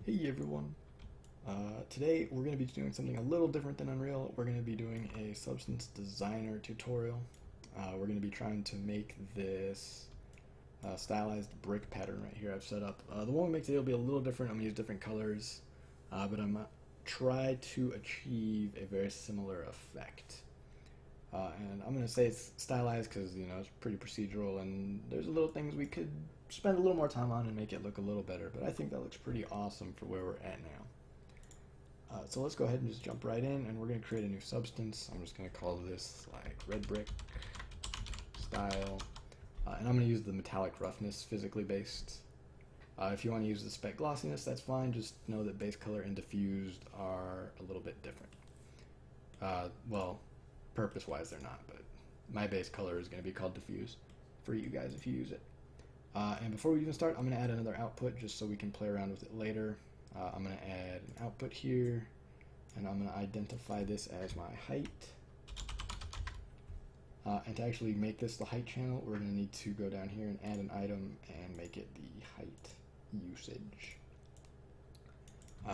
Hey everyone! Today we're going to be doing something a little different than Unreal. We're going to be doing a Substance Designer tutorial. We're going to be trying to make this stylized brick pattern right here I've set up. The one we make today will be a little different. I'm going to use different colors, but I'm going to try to achieve a very similar effect. And I'm going to say it's stylized because, you know, it's pretty procedural and there's a little things we could spend a little more time on and make it look a little better, but I think that looks pretty awesome for where we're at now. So let's go ahead and just jump right in, and we're going to create a new substance. I'm just going to call this like red brick style, and I'm going to use the metallic roughness physically based. If you want to use the spec glossiness, that's fine. Just know that base color and diffused are a little bit different. Well, purpose wise they're not, but my base color is going to be called diffuse for you guys if you use it. And before we even start, I'm going to add another output just so we can play around with it later. I'm going to add an output here, and I'm going to identify this as my height. And to actually make this the height channel, we're going to need to go down here and add an item and make it the height usage.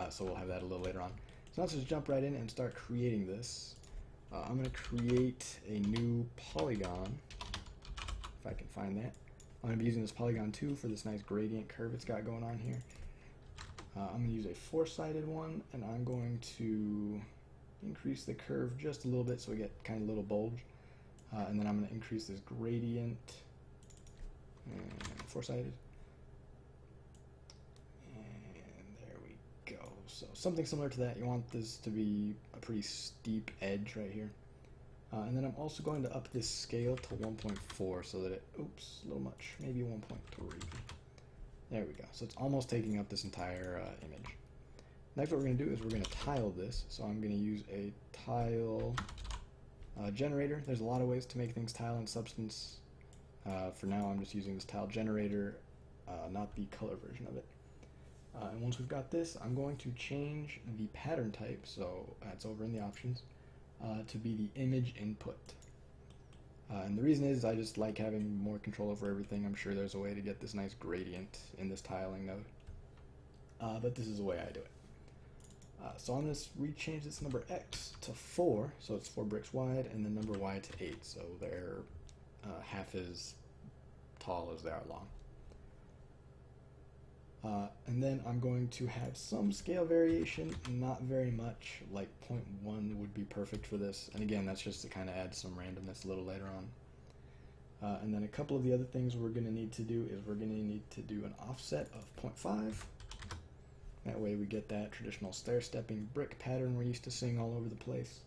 So we'll have that a little later on. So let's just jump right in and start creating this. I'm going to create a new polygon, if I can find that. I'm going to be using this polygon 2 for this nice gradient curve it's got going on here. I'm going to use a four-sided one, and I'm going to increase the curve just a little bit so we get kind of a little bulge. And then I'm going to increase this gradient, four-sided. And there we go. So something similar to that. You want this to be a pretty steep edge right here. And then I'm also going to up this scale to 1.4 so that it, oops, a little much, maybe 1.3. There we go. So it's almost taking up this entire image. Next, what we're going to do is we're going to tile this. So I'm going to use a tile generator. There's a lot of ways to make things tile in Substance. For now, I'm just using this tile generator, not the color version of it. And once we've got this, I'm going to change the pattern type, so that's over in the options, to be the image input. And the reason is I just like having more control over everything. I'm sure there's a way to get this nice gradient in this tiling node, but this is the way I do it. So I'm going to rechange this number X to 4, so it's 4 bricks wide, and the number Y to 8, so they're half as tall as they are long. And then I'm going to have some scale variation, not very much, like 0.1 would be perfect for this. And again, that's just to kind of add some randomness a little later on. And then a couple of the other things we're going to need to do is we're going to need to do an offset of 0.5. That way we get that traditional stair-stepping brick pattern we're used to seeing all over the place.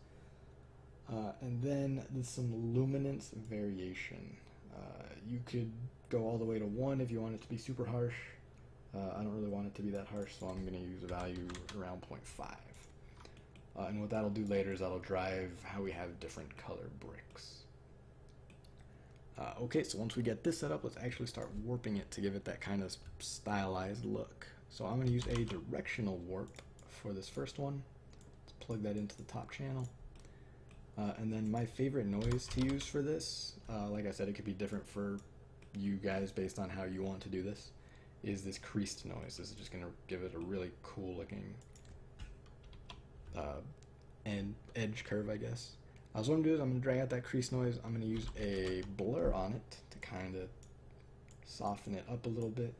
And then there's some luminance variation. You could go all the way to 1 if you want it to be super harsh. I don't really want it to be that harsh, so I'm going to use a value around 0.5. And what that'll do later is that'll drive how we have different color bricks. Okay, so once we get this set up, let's actually start warping it to give it that kind of stylized look. So I'm going to use a directional warp for this first one. Let's plug that into the top channel. And then my favorite noise to use for this, like I said, it could be different for you guys based on how you want to do this, is this creased noise. This is just going to give it a really cool looking edge curve, I guess. So what I'm going to do is I'm going to drag out that crease noise. I'm going to use a blur on it to kind of soften it up a little bit.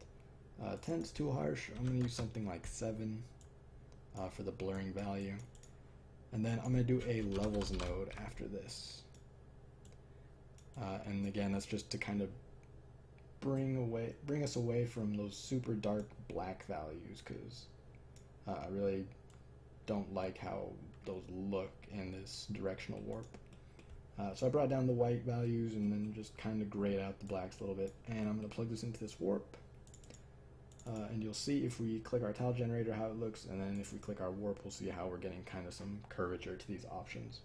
10's too harsh. I'm going to use something like 7 for the blurring value. And then I'm going to do a levels node after this. And again, that's just to kind of bring us away from those super dark black values, because I really don't like how those look in this directional warp. So I brought down the white values and then just kind of grayed out the blacks a little bit, and I'm going to plug this into this warp, and you'll see if we click our tile generator how it looks, and then if we click our warp we'll see how we're getting kind of some curvature to these options.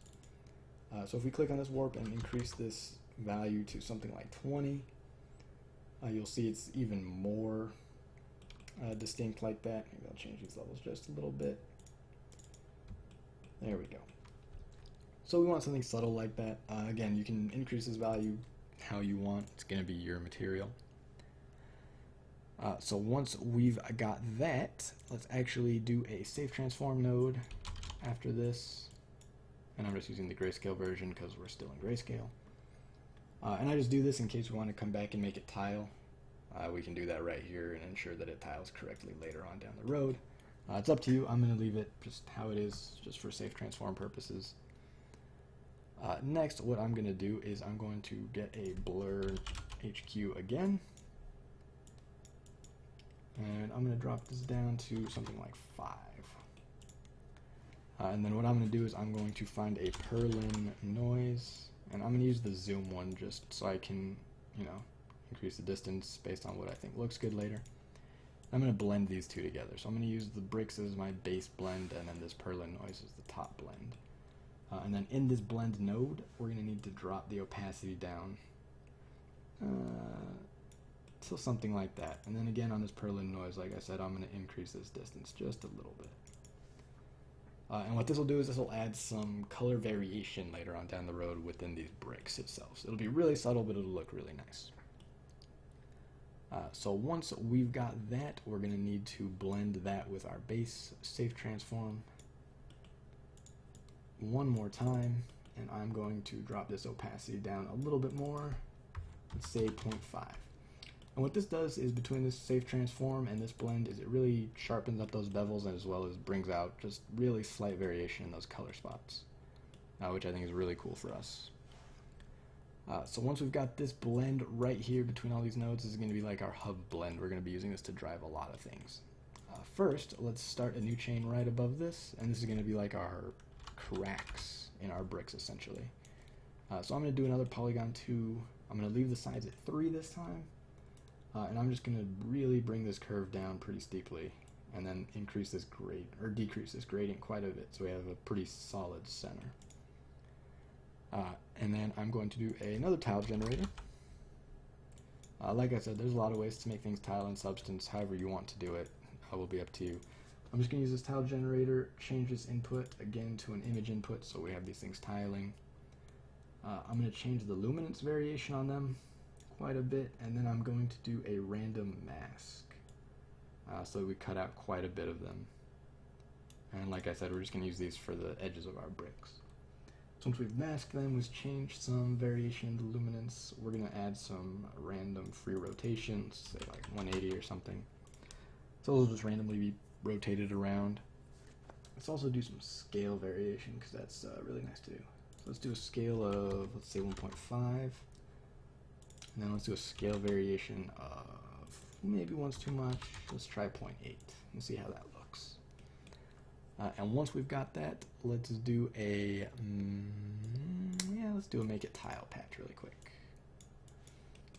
So if we click on this warp and increase this value to something like 20, you'll see it's even more distinct like that. Maybe I'll change these levels just a little bit. There we go. So we want something subtle like that. Again, you can increase this value how you want. It's going to be your material. So once we've got that, let's actually do a safe transform node after this. And I'm just using the grayscale version because we're still in grayscale. And I just do this in case we want to come back and make it tile. We can do that right here and ensure that it tiles correctly later on down the road. It's up to you. I'm going to leave it just how it is, just for safe transform purposes. Next, what I'm going to do is I'm going to get a blur HQ again. And I'm going to drop this down to something like 5. And then what I'm going to do is I'm going to find a Perlin noise. And I'm going to use the zoom one just so I can, increase the distance based on what I think looks good later. I'm going to blend these two together. So I'm going to use the bricks as my base blend, and then this Perlin noise as the top blend. And then in this blend node, we're going to need to drop the opacity down till something like that. And then again on this Perlin noise, like I said, I'm going to increase this distance just a little bit. And what this will do is this will add some color variation later on down the road within these bricks itself. So it'll be really subtle, but it'll look really nice. So once we've got that, we're going to need to blend that with our base safe transform one more time, and I'm going to drop this opacity down a little bit more, let's say 0.5. And what this does is, between this safe transform and this blend, is it really sharpens up those bevels, as well as brings out just really slight variation in those color spots, which I think is really cool for us. So once we've got this blend right here between all these nodes, this is going to be like our hub blend. We're going to be using this to drive a lot of things. First, let's start a new chain right above this, and this is going to be like our cracks in our bricks, essentially. So I'm going to do another polygon 2. I'm going to leave the sides at 3 this time, and I'm just going to really bring this curve down pretty steeply, and then increase this decrease this gradient quite a bit, so we have a pretty solid center. And then I'm going to do another tile generator. Like I said, there's a lot of ways to make things tile in Substance. However you want to do it will be up to you. I'm just going to use this tile generator, change this input again to an image input, so we have these things tiling. I'm going to change the luminance variation on them quite a bit, and then I'm going to do a random mask, so we cut out quite a bit of them. And like I said, we're just going to use these for the edges of our bricks. So once we've masked them, we've changed some variation in the luminance, we're going to add some random free rotations, say like 180 or something. So they'll just randomly be rotated around. Let's also do some scale variation, because that's really nice to do. So let's do a scale of, let's say 1.5. And then let's do a scale variation of, maybe one's too much, let's try 0.8 and see how that looks. And once we've got that, let's do a, let's do a make it tile patch really quick.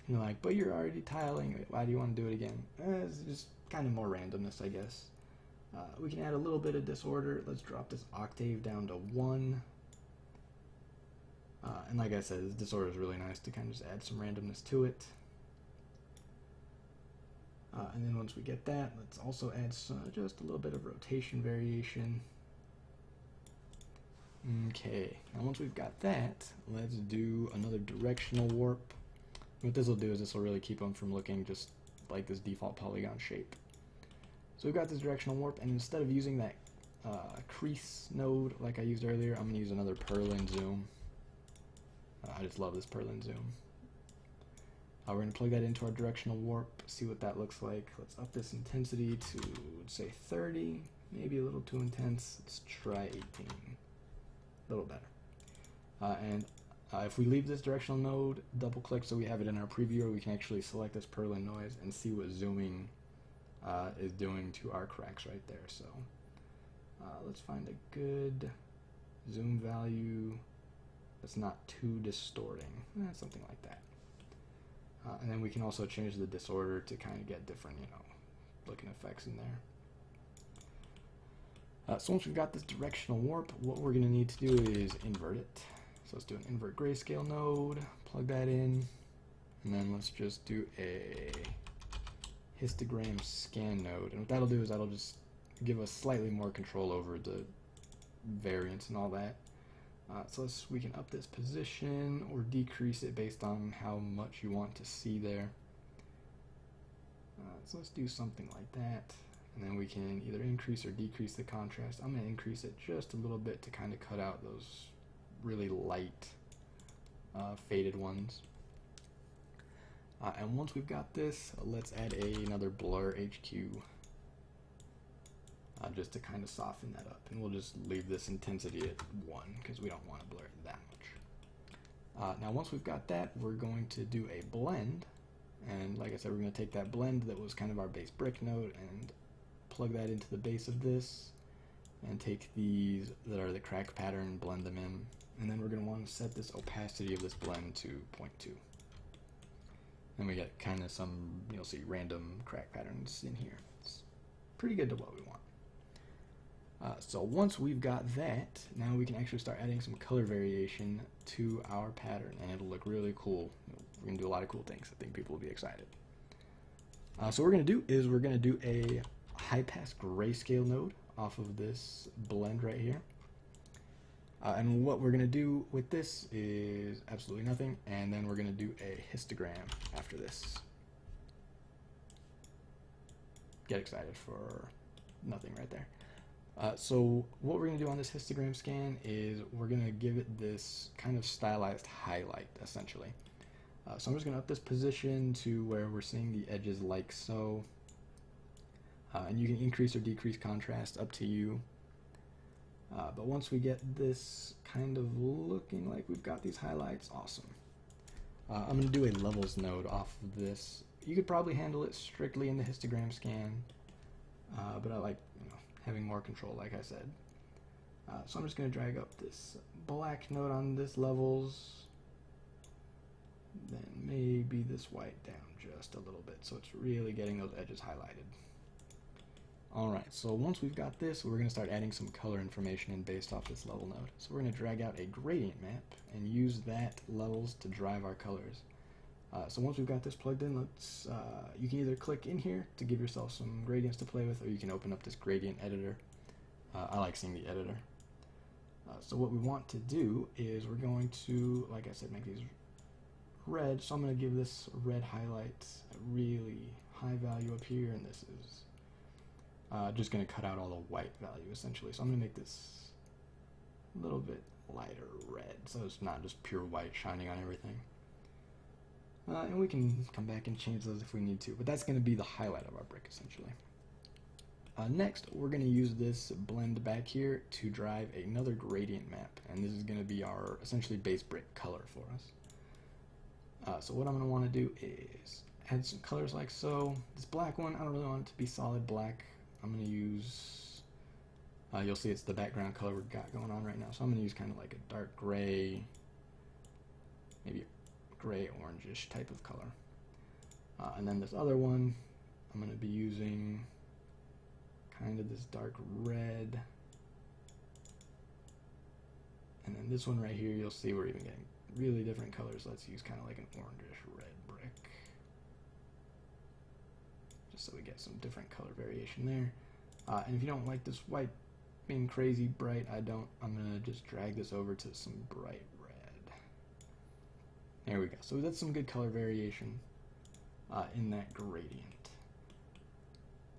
You're like, but you're already tiling, why do you want to do it again? It's just kind of more randomness, I guess. We can add a little bit of disorder. Let's drop this octave down to 1. And like I said, this disorder is really nice to kind of just add some randomness to it. And then once we get that, let's also add just a little bit of rotation variation. Okay, now once we've got that, let's do another directional warp. What this will do is this will really keep them from looking just like this default polygon shape. So we've got this directional warp, and instead of using that crease node like I used earlier, I'm going to use another Perlin zoom. I just love this Perlin zoom. We're going to plug that into our directional warp, see what that looks like. Let's up this intensity to, say, 30, maybe a little too intense. Let's try 18, a little better. And if we leave this directional node, double click so we have it in our previewer, we can actually select this Perlin noise and see what zooming is doing to our cracks right there. So let's find a good zoom value that's not too distorting, something like that. And then we can also change the disorder to kind of get different, looking effects in there. So once we've got this directional warp, what we're going to need to do is invert it. So let's do an invert grayscale node, plug that in, and then let's just do a histogram scan node. And what that'll do is that'll just give us slightly more control over the variance and all that. So we can up this position or decrease it based on how much you want to see there. So let's do something like that, and then we can either increase or decrease the contrast. I'm going to increase it just a little bit to kind of cut out those really light faded ones. And once we've got this, let's add another blur HQ just to kind of soften that up. And we'll just leave this intensity at 1 because we don't want to blur it that much. Now once we've got that, we're going to do a blend. And like I said, we're going to take that blend that was kind of our base brick node and plug that into the base of this, and take these that are the crack pattern, blend them in, and then we're going to want to set this opacity of this blend to 0.2. And we get kind of some, you'll see random crack patterns in here. It's pretty good to what we want. So once we've got that, now we can actually start adding some color variation to our pattern, and it'll look really cool. We're going to do a lot of cool things. I think people will be excited. So what we're going to do is we're going to do a high pass grayscale node off of this blend right here. And what we're going to do with this is absolutely nothing, and then we're going to do a histogram after this. Get excited for nothing right there. So what we're going to do on this histogram scan is we're going to give it this kind of stylized highlight, essentially. So I'm just going to up this position to where we're seeing the edges like so. And you can increase or decrease contrast, up to you. But once we get this kind of looking like we've got these highlights, awesome. I'm going to do a levels node off of this. You could probably handle it strictly in the histogram scan, but I like having more control, like I said. So I'm just going to drag up this black node on this levels, then maybe this white down just a little bit, so it's really getting those edges highlighted. Alright, so once we've got this, we're going to start adding some color information in based off this level node. So we're going to drag out a gradient map and use that levels to drive our colors. So once we've got this plugged in, let's you can either click in here to give yourself some gradients to play with, or you can open up this gradient editor. I like seeing the editor. So what we want to do is we're going to, like I said, make these red. So I'm going to give this red highlight a really high value up here, and this is just going to cut out all the white value essentially. So I'm going to make this a little bit lighter red, so it's not just pure white shining on everything. And we can come back and change those if we need to, but that's going to be the highlight of our brick essentially. Next, we're going to use this blend back here to drive another gradient map, and this is going to be our essentially base brick color for us. So what I'm going to want to do is add some colors like so. This black one, I don't really want it to be solid black. I'm going to use, you'll see it's the background color we've got going on right now, so I'm going to use kind of like a dark gray, maybe a gray orangish type of color. And then this other one, I'm going to be using kind of this dark red. And then this one right here, you'll see we're even getting really different colors. Let's use kind of like an orangish red brick, just so we get some different color variation there. And if you don't like this white being crazy bright, I'm going to just drag this over to some bright red. There we go. So that's some good color variation in that gradient.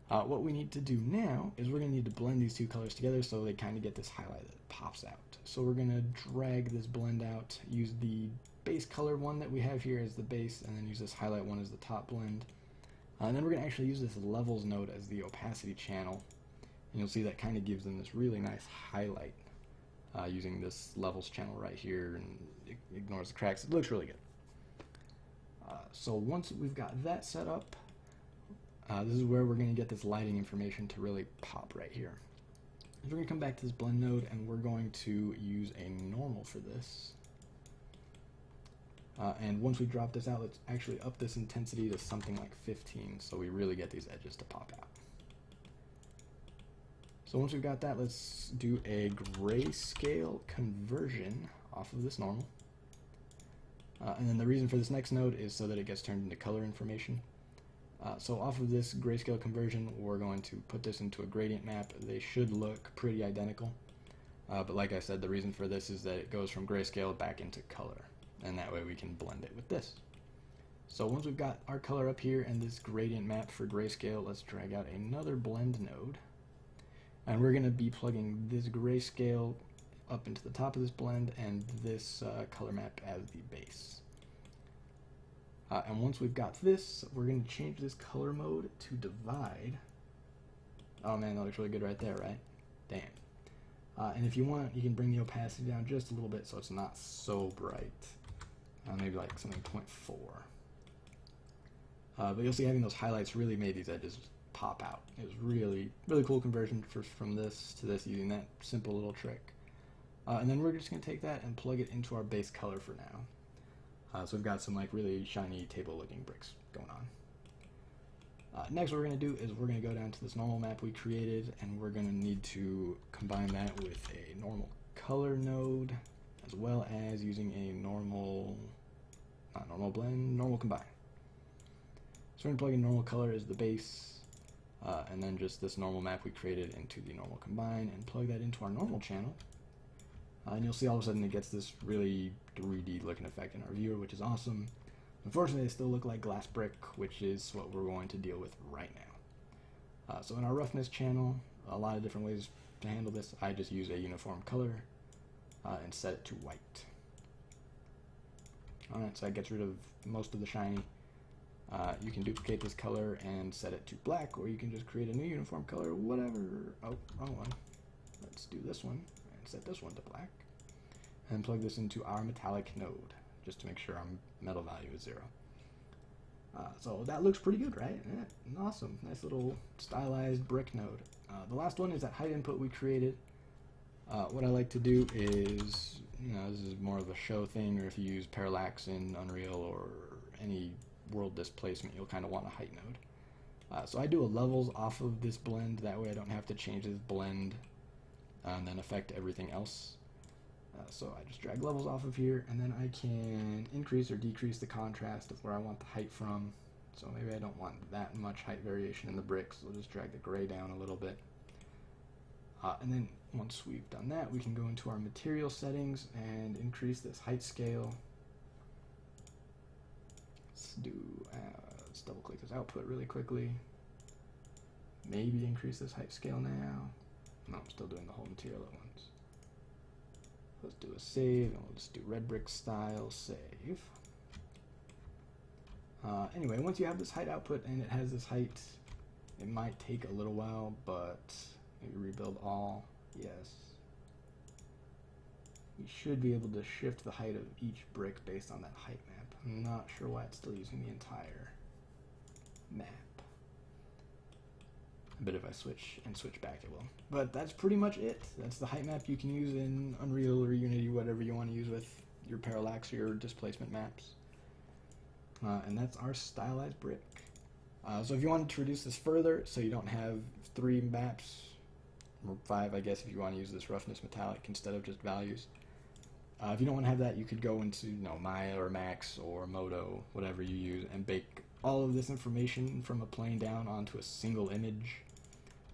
What we need to do now is we're going to need to blend these two colors together so they kind of get this highlight that pops out. So we're going to drag this blend out, use the base color one that we have here as the base, and then use this highlight one as the top blend. And then we're going to actually use this levels node as the opacity channel. And you'll see that kind of gives them this really nice highlight using this levels channel right here, and it ignores the cracks. It looks really good. So once we've got that set up, this is where we're going to get this lighting information to really pop right here. We're going to come back to this blend node, and we're going to use a normal for this. And once we drop this out, let's actually up this intensity to something like 15 so we really get these edges to pop out. So once we've got that, let's do a grayscale conversion off of this normal. And then the reason for this next node is so that it gets turned into color information. So off of this grayscale conversion, we're going to put this into a gradient map. They should look pretty identical. But like I said, the reason for this is that it goes from grayscale back into color. And that way we can blend it with this. So once we've got our color up here and this gradient map for grayscale, let's drag out another blend node. And we're going to be plugging this grayscale up into the top of this blend and this color map as the base. And once we've got this, we're going to change this color mode to divide. Oh man, that looks really good right there, right? Damn. And if you want, you can bring the opacity down just a little bit so it's not so bright. Maybe like something 0.4. But you'll see having those highlights really made these edges pop out. It was really, really cool conversion from this to this using that simple little trick. And then we're just going to take that and plug it into our base color for now. So we've got some like really shiny table looking bricks going on. Next what we're going to do is we're going to go down to this normal map we created, and we're going to need to combine that with a normal color node as well as using a normal, not normal blend, normal combine. So we're going to plug in normal color as the base, and then just this normal map we created into the normal combine and plug that into our normal channel. And you'll see all of a sudden it gets this really 3D looking effect in our viewer, which is awesome. Unfortunately, they still look like glass brick, which is what we're going to deal with right now. So in our roughness channel, a lot of different ways to handle this. I just use a uniform color and set it to white. Alright, so that gets rid of most of the shiny. You can duplicate this color and set it to black, or you can just create a new uniform color, whatever. Oh, wrong one. Let's do this one and set this one to black. And plug this into our metallic node, just to make sure our metal value is 0. So that looks pretty good, right? Yeah, awesome. Nice little stylized brick node. The last one is that height input we created. What I like to do is, this is more of a show thing, or if you use parallax in Unreal or any world displacement, you'll kind of want a height node. So I do a levels off of this blend, that way I don't have to change this blend and then affect everything else. So I just drag levels off of here, and then I can increase or decrease the contrast of where I want the height from. So maybe I don't want that much height variation in the bricks, so I'll just drag the gray down a little bit. And then once we've done that, we can go into our material settings and increase this height scale. Let's double click this output really quickly. Maybe increase this height scale now. No, I'm still doing the whole material at once. Let's do a save, and we'll just do red brick style save. Anyway, once you have this height output and it has this height, it might take a little while, but maybe rebuild all. Yes. We should be able to shift the height of each brick based on that height map. I'm not sure why it's still using the entire map. But if I switch back, it will. But that's pretty much it. That's the height map you can use in Unreal or Unity, whatever you want to use with your parallax or your displacement maps. And that's our stylized brick. So if you wanted to reduce this further, so you don't have 3 maps, or 5, I guess, if you want to use this roughness metallic instead of just values. If you don't want to have that, you could go into Maya or Max or Modo, whatever you use, and bake all of this information from a plane down onto a single image.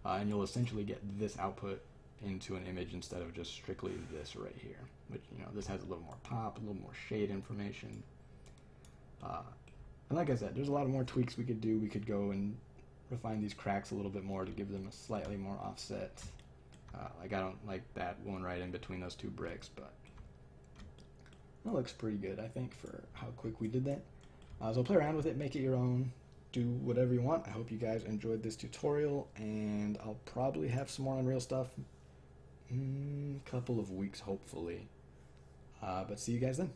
And you'll essentially get this output into an image instead of just strictly this right here, which, this has a little more pop, a little more shade information. And like I said, there's a lot of more tweaks we could do. We could go and refine these cracks a little bit more to give them a slightly more offset. Like I don't like that one right in between those 2 bricks, but that looks pretty good, I think, for how quick we did that. So play around with it, make it your own, do whatever you want. I hope you guys enjoyed this tutorial, and I'll probably have some more Unreal stuff in a couple of weeks, hopefully. But see you guys then.